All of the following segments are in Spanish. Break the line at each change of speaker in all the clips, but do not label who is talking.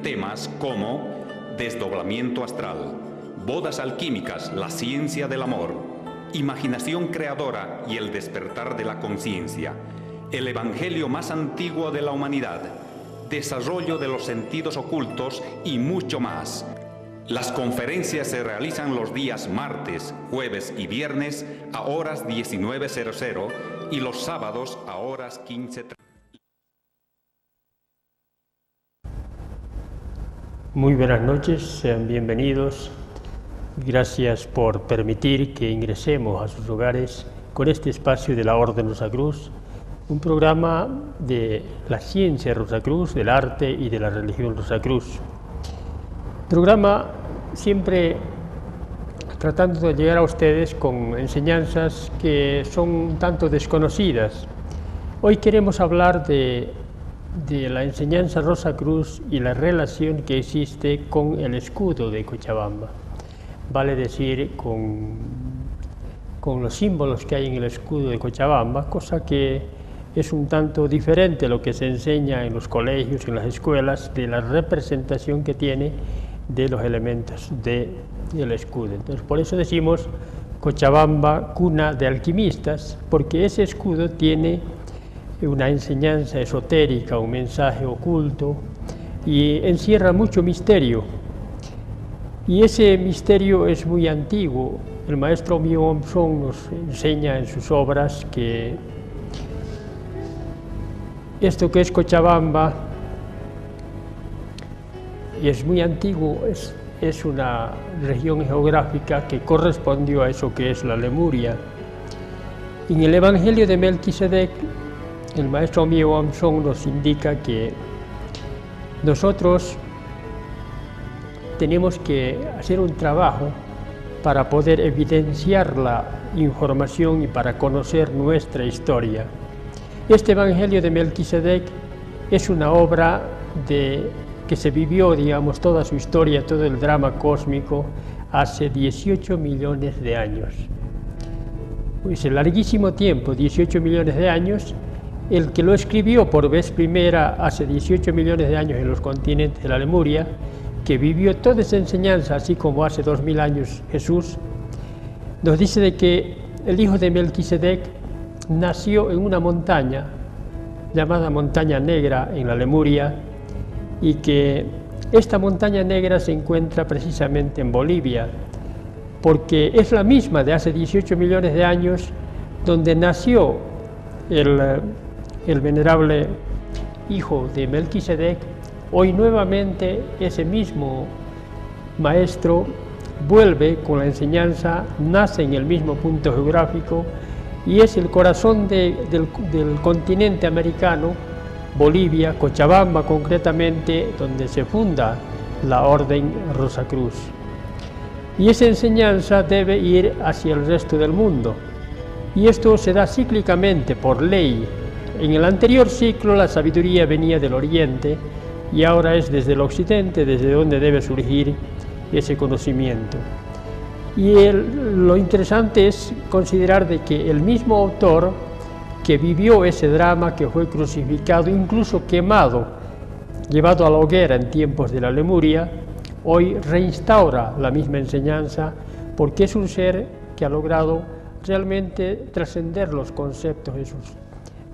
temas como desdoblamiento astral, bodas alquímicas, la ciencia del amor, imaginación creadora y el despertar de la conciencia, el evangelio más antiguo de la humanidad, desarrollo de los sentidos ocultos y mucho más. Las conferencias se realizan los días martes, jueves y viernes a horas 19:00 y los sábados a horas 15:30.
Muy buenas noches, sean bienvenidos. Gracias por permitir que ingresemos a sus hogares con este espacio de la Orden Rosacruz, un programa de la ciencia Rosacruz, del arte y de la religión Rosacruz. Programa siempre tratando de llegar a ustedes con enseñanzas que son un tanto desconocidas. Hoy queremos hablar de la enseñanza Rosacruz y la relación que existe con el escudo de Cochabamba. Vale decir, con los símbolos que hay en el escudo de Cochabamba, cosa que es un tanto diferente a lo que se enseña en los colegios, en las escuelas, de la representación que tiene de los elementos del escudo. Entonces, por eso decimos Cochabamba, cuna de alquimistas, porque ese escudo tiene una enseñanza esotérica, un mensaje oculto, y encierra mucho misterio. Y ese misterio es muy antiguo. El maestro Myo Aum-Song nos enseña en sus obras que esto que es Cochabamba y es muy antiguo, es una región geográfica que correspondió a eso que es la Lemuria. En el Evangelio de Melquisedec, el maestro Myo Aum-Song nos indica que nosotros tenemos que hacer un trabajo para poder evidenciar la información y para conocer nuestra historia. Este Evangelio de Melquisedec es una obra que se vivió, digamos, toda su historia, todo el drama cósmico, hace 18 millones de años. Pues el larguísimo tiempo, 18 millones de años, el que lo escribió por vez primera hace 18 millones de años en los continentes de la Lemuria, que vivió toda esa enseñanza, así como hace 2000 años Jesús, nos dice de que el hijo de Melquisedec nació en una montaña llamada Montaña Negra en la Lemuria, y que esta Montaña Negra se encuentra precisamente en Bolivia, porque es la misma de hace 18 millones de años donde nació el venerable hijo de Melquisedec. Hoy nuevamente ese mismo maestro vuelve con la enseñanza, nace en el mismo punto geográfico y es el corazón del continente americano, Bolivia, Cochabamba concretamente, donde se funda la Orden Rosacruz. Y esa enseñanza debe ir hacia el resto del mundo. Y esto se da cíclicamente, por ley. En el anterior ciclo la sabiduría venía del Oriente y ahora es desde el Occidente desde donde debe surgir ese conocimiento. Y lo interesante es considerar de que el mismo autor que vivió ese drama, que fue crucificado, incluso quemado, llevado a la hoguera en tiempos de la Lemuria, hoy reinstaura la misma enseñanza, porque es un ser que ha logrado realmente trascender los conceptos esos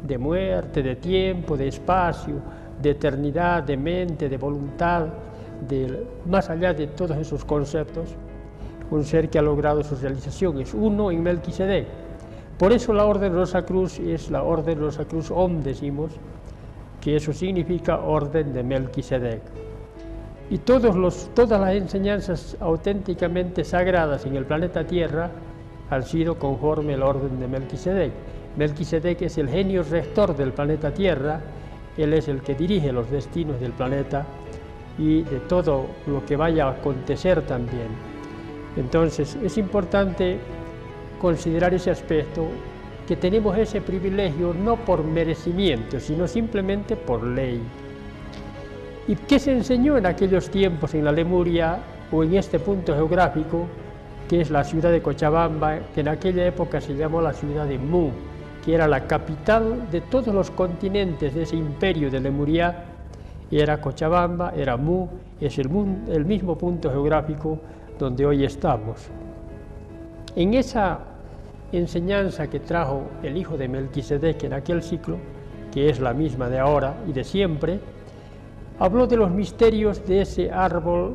de muerte, de tiempo, de espacio, de eternidad, de mente, de voluntad, más allá de todos esos conceptos, un ser que ha logrado su realización, es uno en Melquisedec. Por eso la Orden Rosacruz es la Orden Rosacruz Om, decimos, que eso significa Orden de Melquisedec. Y todas las enseñanzas auténticamente sagradas en el planeta Tierra han sido conforme al Orden de Melquisedec. Melquisedec es el genio rector del planeta Tierra, él es el que dirige los destinos del planeta y de todo lo que vaya a acontecer también. Entonces es importante considerar ese aspecto, que tenemos ese privilegio no por merecimiento, sino simplemente por ley. ¿Y qué se enseñó en aquellos tiempos en la Lemuria o en este punto geográfico, que es la ciudad de Cochabamba, que en aquella época se llamó la ciudad de Mu, que era la capital de todos los continentes de ese imperio de Lemuria? era Cochabamba, era Mu, es el mismo punto geográfico donde hoy estamos. En esa enseñanza que trajo el hijo de Melquisedec en aquel ciclo, que es la misma de ahora y de siempre, habló de los misterios de ese árbol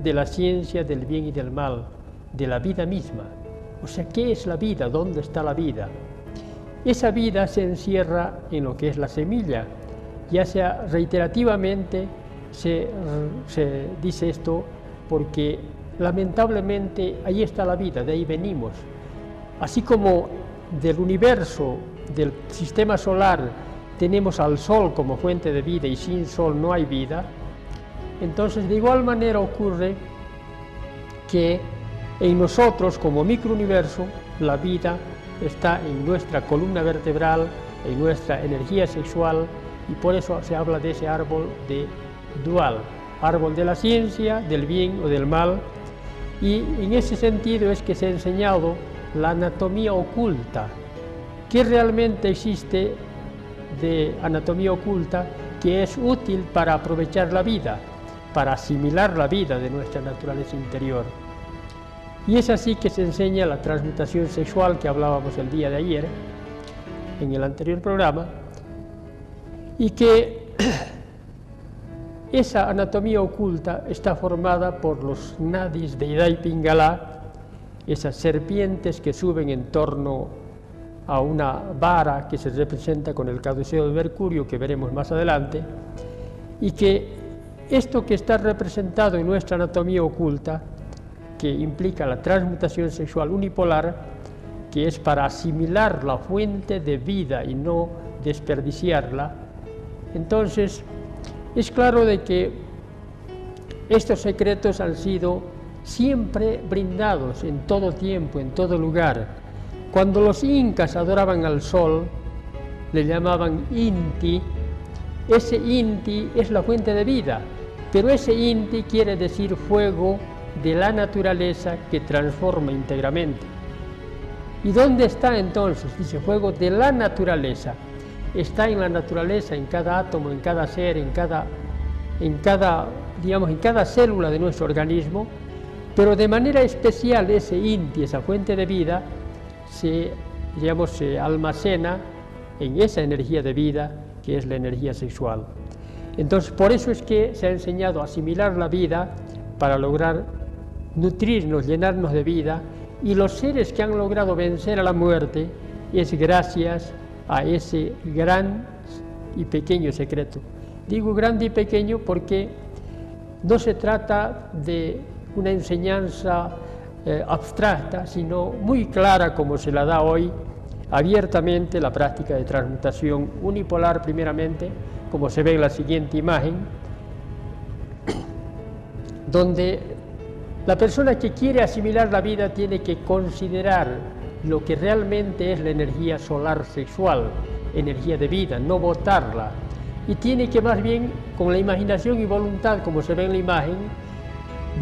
de la ciencia del bien y del mal, de la vida misma. O sea, ¿qué es la vida? ¿Dónde está la vida? Esa vida se encierra en lo que es la semilla. Ya sea reiterativamente se dice esto porque lamentablemente ahí está la vida, de ahí venimos. Así como del universo, del sistema solar, tenemos al Sol como fuente de vida y sin Sol no hay vida, entonces de igual manera ocurre que en nosotros como microuniverso la vida está en nuestra columna vertebral, en nuestra energía sexual, y por eso se habla de ese árbol de dual, árbol de la ciencia, del bien o del mal, y en ese sentido es que se ha enseñado la anatomía oculta. ¿Qué realmente existe de anatomía oculta que es útil para aprovechar la vida, para asimilar la vida de nuestra naturaleza interior? Y es así que se enseña la transmutación sexual que hablábamos el día de ayer, en el anterior programa, y que esa anatomía oculta está formada por los nadis de Ida y Pingala, esas serpientes que suben en torno a una vara que se representa con el caduceo de Mercurio, que veremos más adelante, y que esto que está representado en nuestra anatomía oculta, que implica la transmutación sexual unipolar, que es para asimilar la fuente de vida y no desperdiciarla, entonces es claro de que estos secretos han sido siempre brindados en todo tiempo, en todo lugar. Cuando los incas adoraban al sol, le llamaban Inti. Ese Inti es la fuente de vida, pero ese Inti quiere decir fuego de la naturaleza que transforma íntegramente. ¿Y dónde está entonces? Dice fuego de la naturaleza. Está en la naturaleza, en cada átomo, en cada ser, en cada célula de nuestro organismo, pero de manera especial ese Inti, esa fuente de vida, se almacena en esa energía de vida que es la energía sexual. Entonces, por eso es que se ha enseñado a asimilar la vida para lograr nutrirnos, llenarnos de vida, y los seres que han logrado vencer a la muerte es gracias a ese gran y pequeño secreto. Digo grande y pequeño porque no se trata de una enseñanza abstracta, sino muy clara como se la da hoy abiertamente la práctica de transmutación unipolar primeramente, como se ve en la siguiente imagen, donde la persona que quiere asimilar la vida tiene que considerar lo que realmente es la energía solar sexual, energía de vida, no botarla, y tiene que más bien con la imaginación y voluntad, como se ve en la imagen,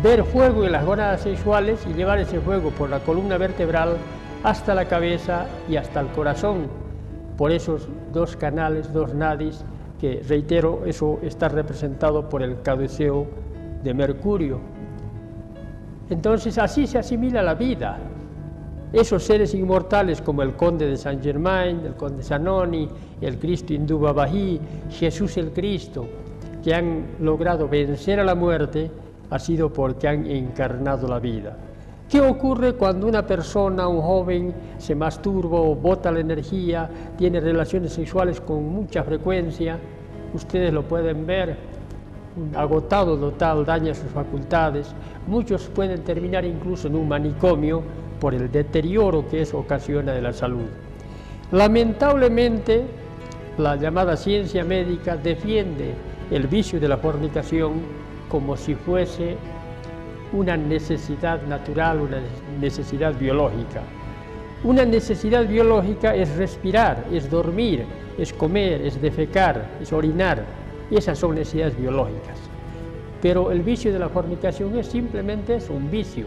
ver fuego en las gónadas sexuales y llevar ese fuego por la columna vertebral hasta la cabeza y hasta el corazón, por esos dos canales, dos nadis, que reitero, eso está representado por el caduceo de Mercurio. Entonces así se asimila la vida. Esos seres inmortales como el conde de Saint Germain, el conde Zanoni, el Cristo hindú Babaji, Jesús el Cristo, que han logrado vencer a la muerte, ha sido porque han encarnado la vida. ¿Qué ocurre cuando una persona, un joven, se masturba o bota la energía, tiene relaciones sexuales con mucha frecuencia? Ustedes lo pueden ver, agotado total, daña sus facultades. Muchos pueden terminar incluso en un manicomio por el deterioro que eso ocasiona de la salud. Lamentablemente, la llamada ciencia médica defiende el vicio de la fornicación como si fuese una necesidad natural, una necesidad biológica. Una necesidad biológica es respirar, es dormir, es comer, es defecar, es orinar. Esas son necesidades biológicas. Pero el vicio de la fornicación es simplemente eso, un vicio.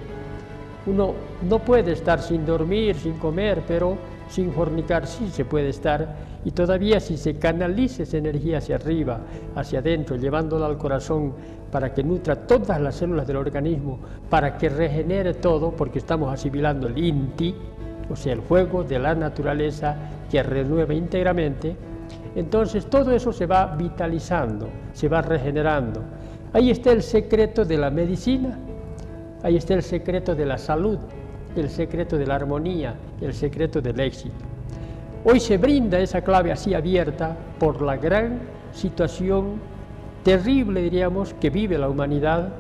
Uno no puede estar sin dormir, sin comer, pero sin fornicar sí se puede estar, y todavía si se canaliza esa energía hacia arriba, hacia adentro, llevándola al corazón para que nutra todas las células del organismo, para que regenere todo, porque estamos asimilando el Inti, o sea, el fuego de la naturaleza que renueva íntegramente, entonces todo eso se va vitalizando, se va regenerando. Ahí está el secreto de la medicina, ahí está el secreto de la salud, el secreto de la armonía, el secreto del éxito. Hoy se brinda esa clave así abierta por la gran situación terrible, diríamos, que vive la humanidad,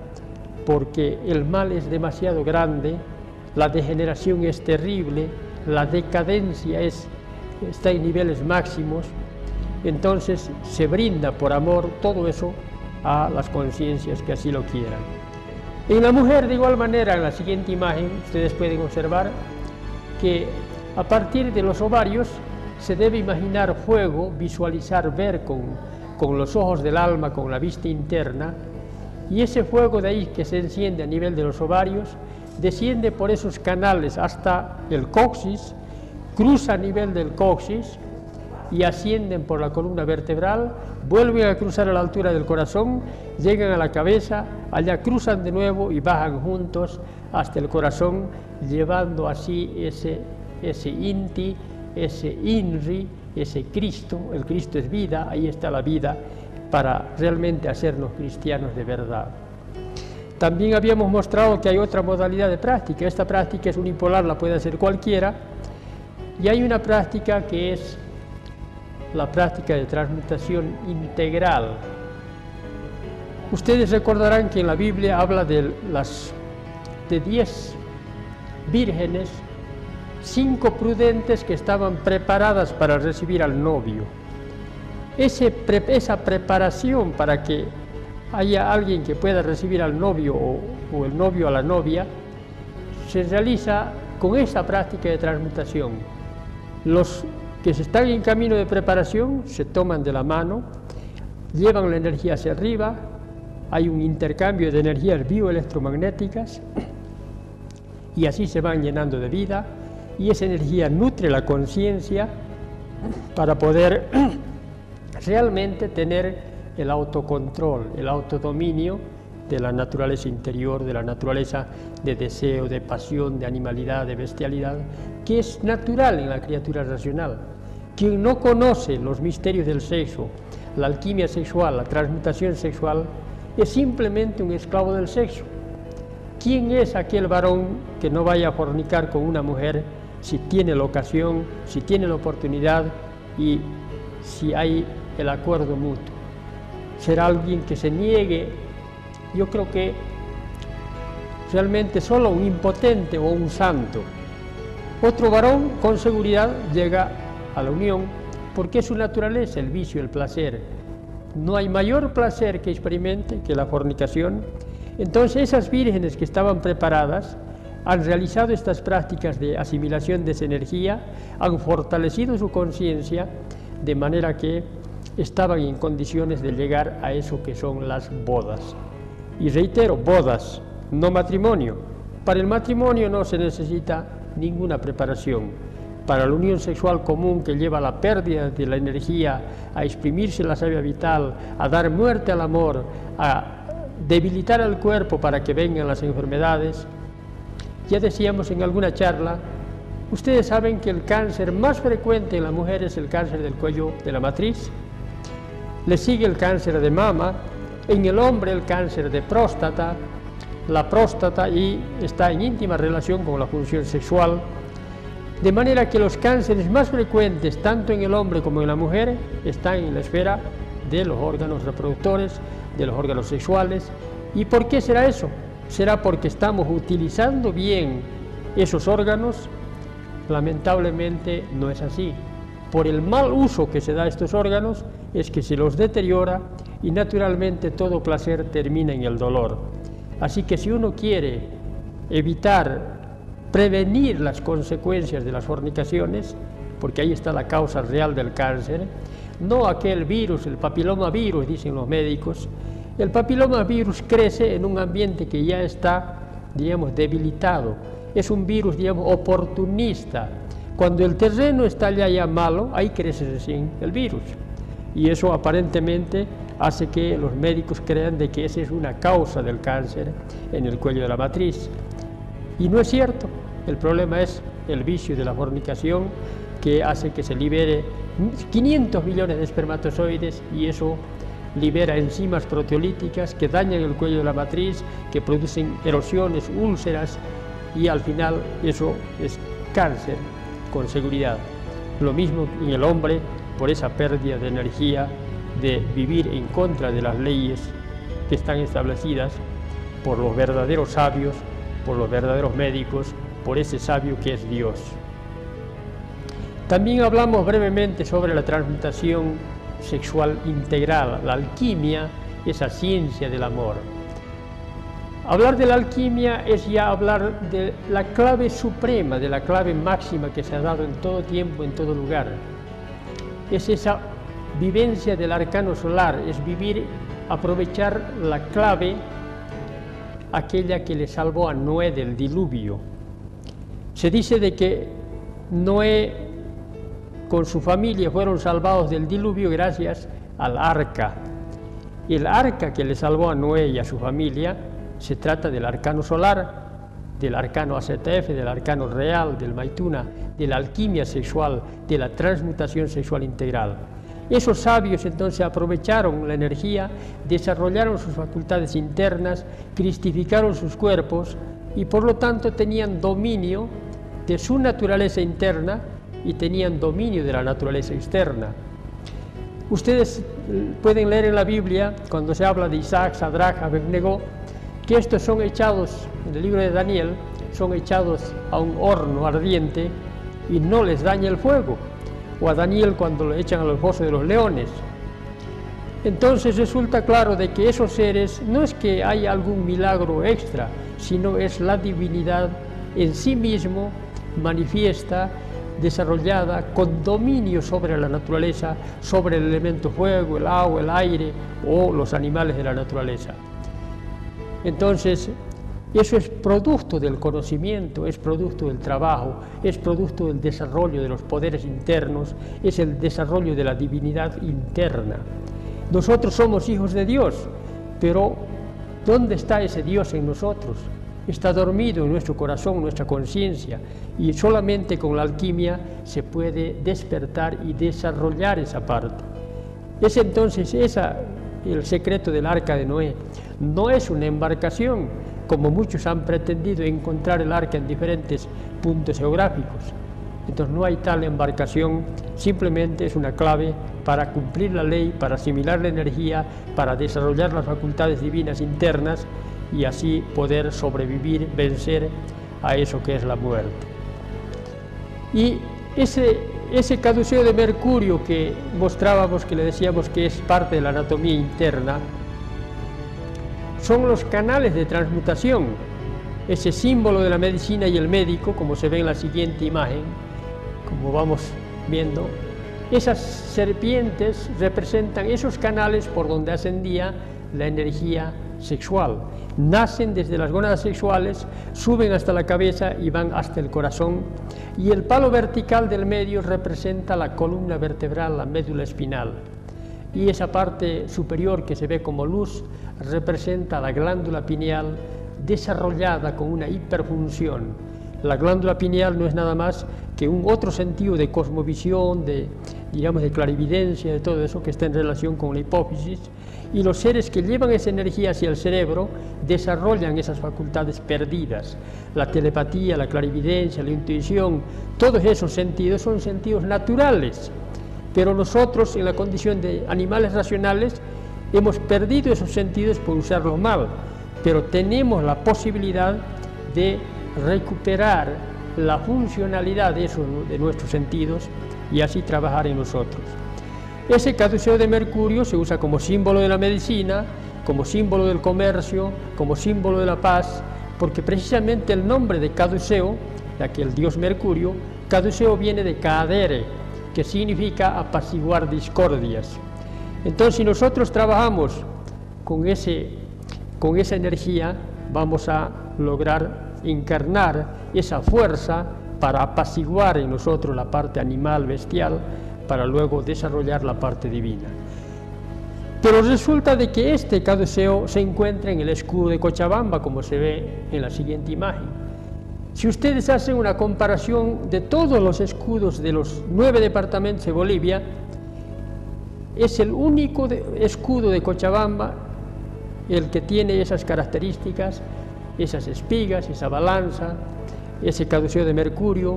porque el mal es demasiado grande, la degeneración es terrible, la decadencia está en niveles máximos. Entonces se brinda por amor todo eso a las conciencias que así lo quieran. En la mujer, de igual manera, en la siguiente imagen, ustedes pueden observar que a partir de los ovarios se debe imaginar fuego, visualizar, ver con los ojos del alma, con la vista interna, y ese fuego de ahí que se enciende a nivel de los ovarios, desciende por esos canales hasta el coxis, cruza a nivel del coxis, y ascienden por la columna vertebral, vuelven a cruzar a la altura del corazón, llegan a la cabeza, allá cruzan de nuevo y bajan juntos hasta el corazón, llevando así ese Inti, ese Inri, ese Cristo. El Cristo es vida, ahí está la vida, para realmente hacernos cristianos de verdad. También habíamos mostrado que hay otra modalidad de práctica. Esta práctica es unipolar, la puede hacer cualquiera, y hay una práctica que es la práctica de transmutación integral. Ustedes recordarán que en la Biblia habla de 10 vírgenes, 5 prudentes que estaban preparadas para recibir al novio. Esa preparación para que haya alguien que pueda recibir al novio o el novio a la novia, se realiza con esa práctica de transmutación. Los que están en camino de preparación se toman de la mano, llevan la energía hacia arriba, hay un intercambio de energías bioelectromagnéticas y así se van llenando de vida, y esa energía nutre la conciencia para poder realmente tener el autocontrol, el autodominio de la naturaleza interior, de la naturaleza de deseo, de pasión, de animalidad, de bestialidad, que es natural en la criatura racional. Quien no conoce los misterios del sexo, la alquimia sexual, la transmutación sexual, es simplemente un esclavo del sexo. ¿Quién es aquel varón que no vaya a fornicar con una mujer si tiene la ocasión, si tiene la oportunidad y si hay el acuerdo mutuo? Será alguien que se niegue. Yo creo que realmente solo un impotente o un santo. Otro varón con seguridad llega a la unión porque es su naturaleza, el vicio, el placer. No hay mayor placer que experimente que la fornicación. Entonces esas vírgenes que estaban preparadas han realizado estas prácticas de asimilación de esa energía, han fortalecido su conciencia de manera que estaban en condiciones de llegar a eso que son las bodas. Y reitero, bodas, no matrimonio. Para el matrimonio no se necesita ninguna preparación. Para la unión sexual común que lleva a la pérdida de la energía, a exprimirse la savia vital, a dar muerte al amor, a debilitar al cuerpo para que vengan las enfermedades. Ya decíamos en alguna charla, ustedes saben que el cáncer más frecuente en la mujer es el cáncer del cuello de la matriz, le sigue el cáncer de mama, en el hombre el cáncer de próstata, la próstata y está en íntima relación con la función sexual, de manera que los cánceres más frecuentes tanto en el hombre como en la mujer están en la esfera de los órganos reproductores, de los órganos sexuales. ¿Y por qué será eso? ¿Será porque estamos utilizando bien esos órganos? Lamentablemente no es así. Por el mal uso que se da a estos órganos es que se los deteriora y naturalmente todo placer termina en el dolor. Así que si uno quiere evitar, prevenir las consecuencias de las fornicaciones, porque ahí está la causa real del cáncer, no aquel virus, el papilomavirus, dicen los médicos. El papilomavirus crece en un ambiente que ya está, digamos, debilitado. Es un virus, digamos, oportunista. Cuando el terreno está ya malo, ahí crece recién el virus. Y eso aparentemente hace que los médicos crean de que esa es una causa del cáncer en el cuello de la matriz. Y no es cierto. El problema es el vicio de la fornicación, que hace que se libere 500 millones de espermatozoides, y eso libera enzimas proteolíticas que dañan el cuello de la matriz, que producen erosiones, úlceras, y al final eso es cáncer con seguridad. Lo mismo en el hombre, por esa pérdida de energía, de vivir en contra de las leyes que están establecidas por los verdaderos sabios, por los verdaderos médicos, por ese sabio que es Dios. También hablamos brevemente sobre la transmutación sexual integral, la alquimia, esa ciencia del amor. Hablar de la alquimia es ya hablar de la clave suprema, de la clave máxima que se ha dado en todo tiempo, en todo lugar. Es esa vivencia del arcano solar, es vivir, aprovechar la clave, aquella que le salvó a Noé del diluvio. Se dice de que Noé con su familia fueron salvados del diluvio gracias al arca. El arca que le salvó a Noé y a su familia se trata del arcano solar, del arcano AZF, del arcano real, del Maituna, de la alquimia sexual, de la transmutación sexual integral. Esos sabios entonces aprovecharon la energía, desarrollaron sus facultades internas, cristificaron sus cuerpos y por lo tanto tenían dominio de su naturaleza interna y tenían dominio de la naturaleza externa. Ustedes pueden leer en la Biblia, cuando se habla de Isaac, Sadrach, Abednego, que estos son echados, en el libro de Daniel, son echados a un horno ardiente y no les daña el fuego. O a Daniel cuando lo echan a los fosos de los leones. Entonces resulta claro de que esos seres no es que haya algún milagro extra, sino es la divinidad en sí mismo manifiesta, desarrollada, con dominio sobre la naturaleza, sobre el elemento fuego, el agua, el aire o los animales de la naturaleza. Entonces, eso es producto del conocimiento, es producto del trabajo, es producto del desarrollo de los poderes internos, es el desarrollo de la divinidad interna. Nosotros somos hijos de Dios, pero ¿dónde está ese Dios en nosotros? Está dormido en nuestro corazón, en nuestra conciencia, y solamente con la alquimia se puede despertar y desarrollar esa parte. Es entonces el secreto del arca de Noé. No es una embarcación, como muchos han pretendido encontrar el arca en diferentes puntos geográficos. Entonces no hay tal embarcación, simplemente es una clave para cumplir la ley, para asimilar la energía, para desarrollar las facultades divinas internas y así poder sobrevivir, vencer a eso que es la muerte. Y ese caduceo de mercurio que mostrábamos, que le decíamos que es parte de la anatomía interna, son los canales de transmutación, ese símbolo de la medicina y el médico, como se ve en la siguiente imagen, como vamos viendo. Esas serpientes representan esos canales por donde ascendía la energía sexual. Nacen desde las gónadas sexuales, suben hasta la cabeza y van hasta el corazón, y el palo vertical del medio representa la columna vertebral, la médula espinal, y esa parte superior que se ve como luz representa la glándula pineal desarrollada con una hiperfunción. La glándula pineal no es nada más que un otro sentido de cosmovisión, de clarividencia, de todo eso que está en relación con la hipófisis, y los seres que llevan esa energía hacia el cerebro desarrollan esas facultades perdidas. La telepatía, la clarividencia, la intuición, todos esos sentidos son sentidos naturales, pero nosotros en la condición de animales racionales hemos perdido esos sentidos por usarlos mal, pero tenemos la posibilidad de recuperar la funcionalidad de nuestros sentidos y así trabajar en nosotros. Ese caduceo de mercurio se usa como símbolo de la medicina, como símbolo del comercio, como símbolo de la paz, porque precisamente el nombre de caduceo, de aquel dios Mercurio, caduceo viene de cadere, que significa apaciguar discordias. Entonces, si nosotros trabajamos con esa energía, vamos a lograr encarnar esa fuerza para apaciguar en nosotros la parte animal, bestial, para luego desarrollar la parte divina. Pero resulta de que este caduceo se encuentra en el escudo de Cochabamba, como se ve en la siguiente imagen. Si ustedes hacen una comparación de todos los escudos de los 9 departamentos de Bolivia, es el único escudo de Cochabamba el que tiene esas características, esas espigas, esa balanza, ese caduceo de mercurio.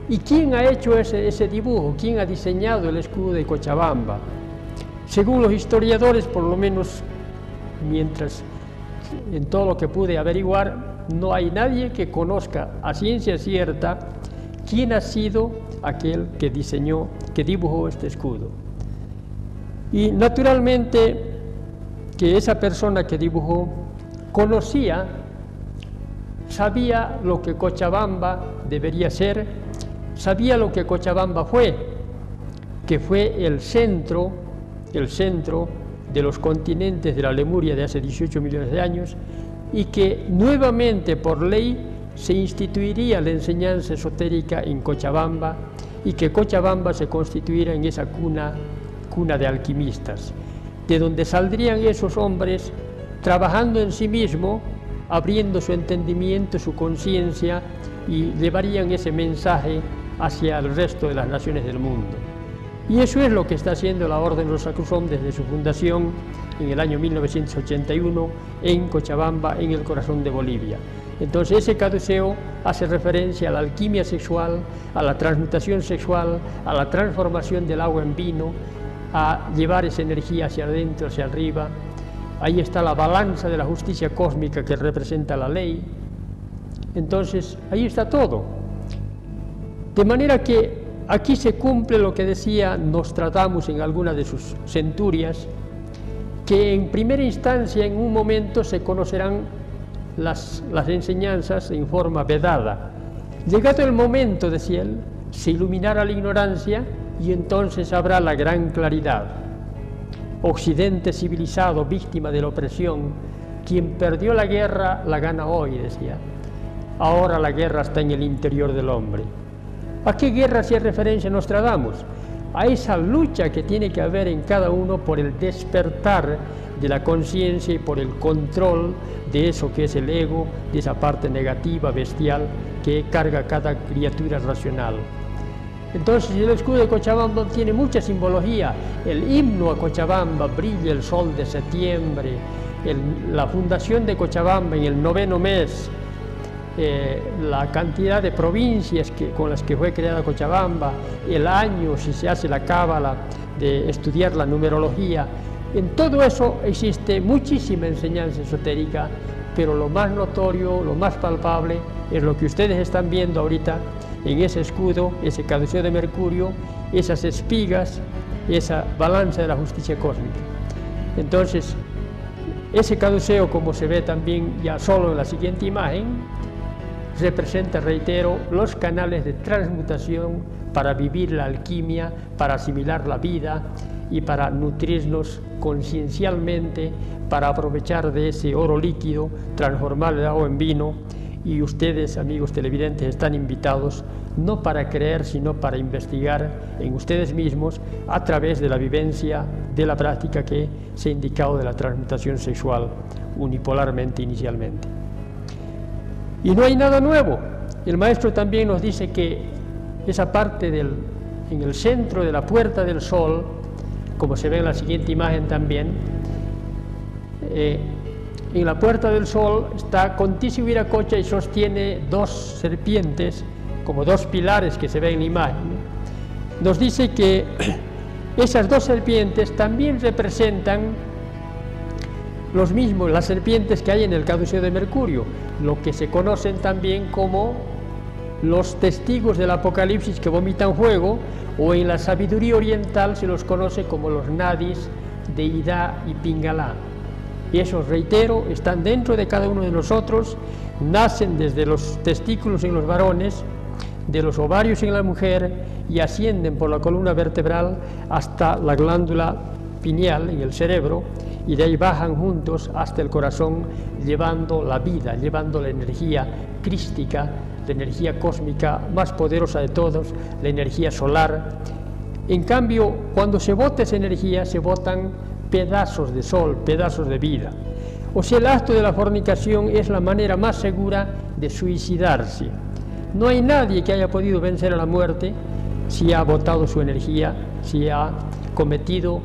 ¿Y quién ha hecho ese dibujo? ¿Quién ha diseñado el escudo de Cochabamba? Según los historiadores, por lo menos mientras en todo lo que pude averiguar, no hay nadie que conozca a ciencia cierta quién ha sido aquel que diseñó, que dibujó este escudo. Y naturalmente que esa persona que dibujó conocía, sabía lo que Cochabamba debería ser, sabía lo que Cochabamba fue, que fue el centro de los continentes de la Lemuria de hace 18 millones de años, y que nuevamente por ley se instituiría la enseñanza esotérica en Cochabamba, y que Cochabamba se constituiría en esa cuna de alquimistas, de donde saldrían esos hombres trabajando en sí mismo, abriendo su entendimiento, su conciencia, y llevarían ese mensaje hacia el resto de las naciones del mundo. Y eso es lo que está haciendo la Orden Rosacruzón desde su fundación en el año 1981 en Cochabamba, en el corazón de Bolivia. Entonces ese caduceo hace referencia a la alquimia sexual, a la transmutación sexual, a la transformación del agua en vino, a llevar esa energía hacia adentro, hacia arriba. Ahí está la balanza de la justicia cósmica que representa la ley. Entonces ahí está todo. De manera que aquí se cumple lo que decía Nostradamus en alguna de sus centurias, que en primera instancia, en un momento, se conocerán las enseñanzas en forma vedada. Llegado el momento, decía él, se iluminará la ignorancia y entonces habrá la gran claridad. Occidente civilizado, víctima de la opresión, quien perdió la guerra la gana hoy, decía. Ahora la guerra está en el interior del hombre. ¿A qué guerra hacía referencia Nostradamus? A esa lucha que tiene que haber en cada uno por el despertar de la conciencia y por el control de eso que es el ego, de esa parte negativa, bestial, que carga cada criatura racional. Entonces el escudo de Cochabamba tiene mucha simbología. El himno a Cochabamba, brilla el sol de septiembre, la fundación de Cochabamba en el 9º mes, la cantidad de provincias con las que fue creada Cochabamba, el año, si se hace la cábala, de estudiar la numerología. En todo eso existe muchísima enseñanza esotérica, pero lo más notorio, lo más palpable, es lo que ustedes están viendo ahorita en ese escudo, ese caduceo de mercurio, esas espigas, esa balanza de la justicia cósmica. Entonces, ese caduceo, como se ve también ya solo en la siguiente imagen, representa, reitero, los canales de transmutación para vivir la alquimia, para asimilar la vida y para nutrirnos conciencialmente, para aprovechar de ese oro líquido, transformar el agua en vino. Y ustedes, amigos televidentes, están invitados no para creer, sino para investigar en ustedes mismos a través de la vivencia, de la práctica que se ha indicado de la transmutación sexual unipolarmente inicialmente. Y no hay nada nuevo. El maestro también nos dice que esa parte en el centro de la Puerta del Sol, como se ve en la siguiente imagen también, en la Puerta del Sol está Contici Viracocha y sostiene dos serpientes, como dos pilares que se ven en la imagen. Nos dice que esas dos serpientes también representan los mismos, las serpientes que hay en el caduceo de mercurio, lo que se conocen también como los testigos del Apocalipsis que vomitan fuego, o en la sabiduría oriental se los conoce como los nadis de Ida y Pingalá. Y esos, reitero, están dentro de cada uno de nosotros, nacen desde los testículos en los varones, de los ovarios en la mujer, y ascienden por la columna vertebral hasta la glándula pineal en el cerebro, y de ahí bajan juntos hasta el corazón, llevando la vida, llevando la energía crística la energía cósmica más poderosa de todos, la energía solar. En cambio, cuando se bota esa energía, se botan pedazos de sol, pedazos de vida. O sea, el acto de la fornicación es la manera más segura de suicidarse. No hay nadie que haya podido vencer a la muerte si ha botado su energía, si ha cometido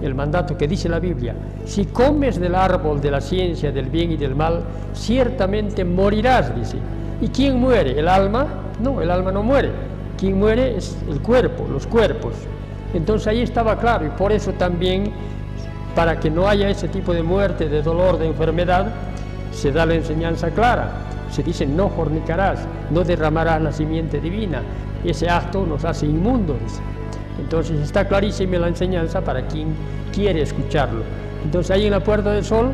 el mandato que dice la Biblia: si comes del árbol de la ciencia del bien y del mal, ciertamente morirás, dice. ¿Y quién muere? ¿El alma? No, el alma no muere. Quien muere es el cuerpo, los cuerpos. Entonces ahí estaba claro, y por eso también, para que no haya ese tipo de muerte, de dolor, de enfermedad, se da la enseñanza clara. Se dice: no fornicarás, no derramarás la simiente divina. Ese acto nos hace inmundos. Entonces está clarísima la enseñanza para quien quiere escucharlo. Entonces ahí en la Puerta del Sol,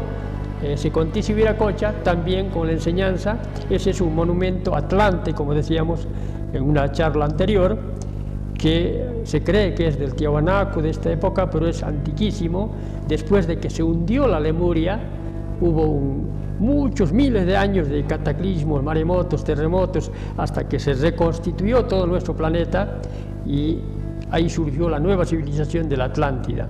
se Contici Viracocha, también con la enseñanza. Ese es un monumento atlante, como decíamos en una charla anterior, que se cree que es del Tiahuanaco de esta época, pero es antiquísimo. Después de que se hundió la Lemuria, hubo muchos miles de años de cataclismos, maremotos, terremotos, hasta que se reconstituyó todo nuestro planeta, y ahí surgió la nueva civilización de la Atlántida.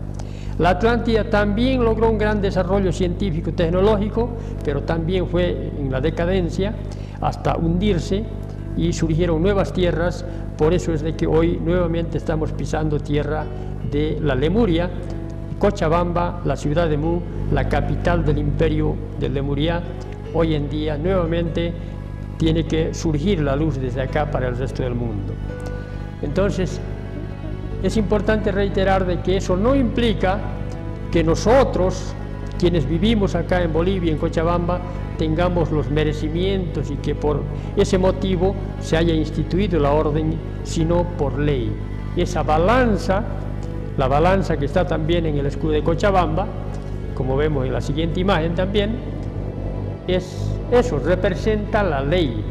La Atlántida también logró un gran desarrollo científico, tecnológico, pero también fue en la decadencia hasta hundirse, y surgieron nuevas tierras. Por eso es de que hoy nuevamente estamos pisando tierra de la Lemuria. Cochabamba, la ciudad de Mu, la capital del imperio del Lemuria, hoy en día nuevamente tiene que surgir la luz desde acá para el resto del mundo. Entonces, es importante reiterar de que eso no implica que nosotros, quienes vivimos acá en Bolivia, en Cochabamba, tengamos los merecimientos y que por ese motivo se haya instituido la orden, sino por ley. Esa balanza, la balanza que está también en el escudo de Cochabamba, como vemos en la siguiente imagen también, es eso, representa la ley,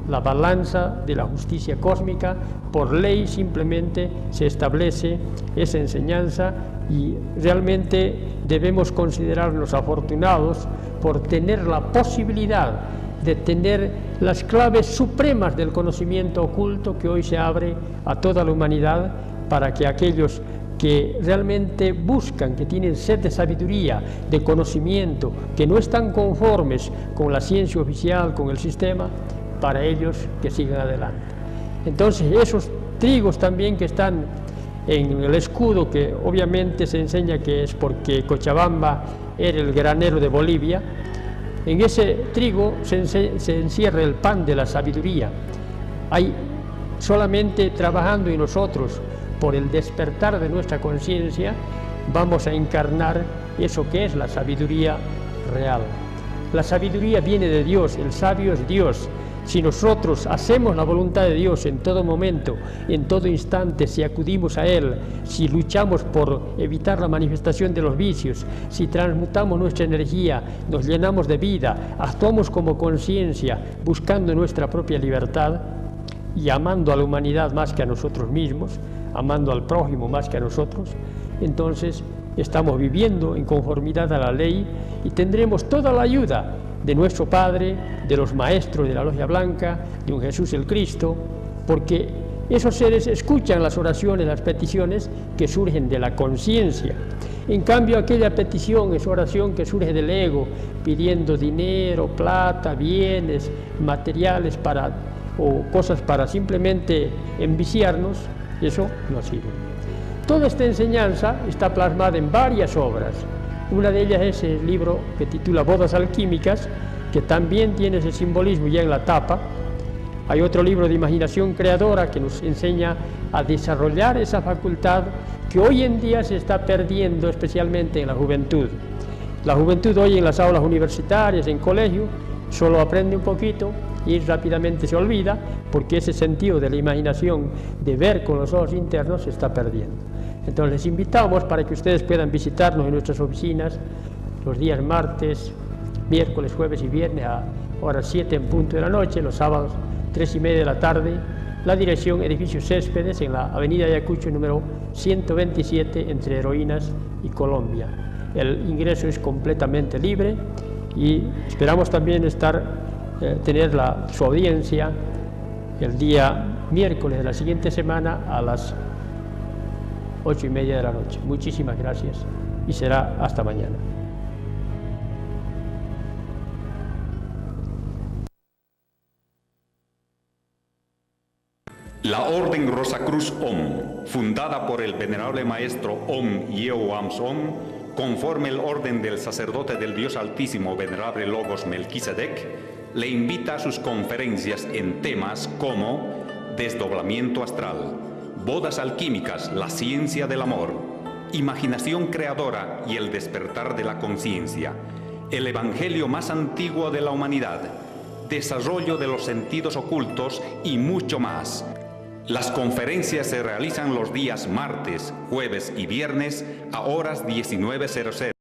la balanza de la justicia cósmica. Por ley simplemente se establece esa enseñanza, y realmente debemos considerarnos afortunados por tener la posibilidad de tener las claves supremas del conocimiento oculto que hoy se abre a toda la humanidad, para que aquellos que realmente buscan, que tienen sed de sabiduría, de conocimiento, que no están conformes con la ciencia oficial, con el sistema, para ellos que sigan adelante. Entonces, esos trigos también que están en el escudo, que obviamente se enseña que es porque Cochabamba era el granero de Bolivia, en ese trigo se encierra el pan de la sabiduría. Hay solamente trabajando en nosotros por el despertar de nuestra conciencia, vamos a encarnar eso que es la sabiduría real. La sabiduría viene de Dios, el sabio es Dios. Si nosotros hacemos la voluntad de Dios en todo momento, en todo instante, si acudimos a Él, si luchamos por evitar la manifestación de los vicios, si transmutamos nuestra energía, nos llenamos de vida, actuamos como conciencia, buscando nuestra propia libertad y amando a la humanidad más que a nosotros mismos, amando al prójimo más que a nosotros, entonces estamos viviendo en conformidad a la ley y tendremos toda la ayuda de nuestro Padre, de los maestros de la Logia Blanca, de un Jesús el Cristo, porque esos seres escuchan las oraciones, las peticiones que surgen de la conciencia. En cambio, aquella petición es oración que surge del ego, pidiendo dinero, plata, bienes, materiales o cosas para simplemente enviciarnos, eso no sirve. Toda esta enseñanza está plasmada en varias obras. Una de ellas es el libro que titula Bodas Alquímicas, que también tiene ese simbolismo ya en la tapa. Hay otro libro de imaginación creadora que nos enseña a desarrollar esa facultad que hoy en día se está perdiendo, especialmente en la juventud. La juventud hoy en las aulas universitarias, en colegio, solo aprende un poquito y rápidamente se olvida, porque ese sentido de la imaginación, de ver con los ojos internos, se está perdiendo. Entonces les invitamos para que ustedes puedan visitarnos en nuestras oficinas los días martes, miércoles, jueves y viernes a horas 7 en punto de la noche, los sábados 3:30 de la tarde. La dirección edificio Céspedes en la avenida Ayacucho número 127 entre Heroínas y Colombia. El ingreso es completamente libre y esperamos también tener su audiencia el día miércoles de la siguiente semana a las 8:30 de la noche. Muchísimas gracias y será hasta mañana.
La Orden Rosacruz Om, fundada por el venerable maestro Om Yehoam Som, conforme el orden del sacerdote del Dios Altísimo venerable Logos Melquisedec, le invita a sus conferencias en temas como desdoblamiento astral, bodas alquímicas, la ciencia del amor, imaginación creadora y el despertar de la conciencia, el evangelio más antiguo de la humanidad, desarrollo de los sentidos ocultos y mucho más. Las conferencias se realizan los días martes, jueves y viernes a horas 19:00.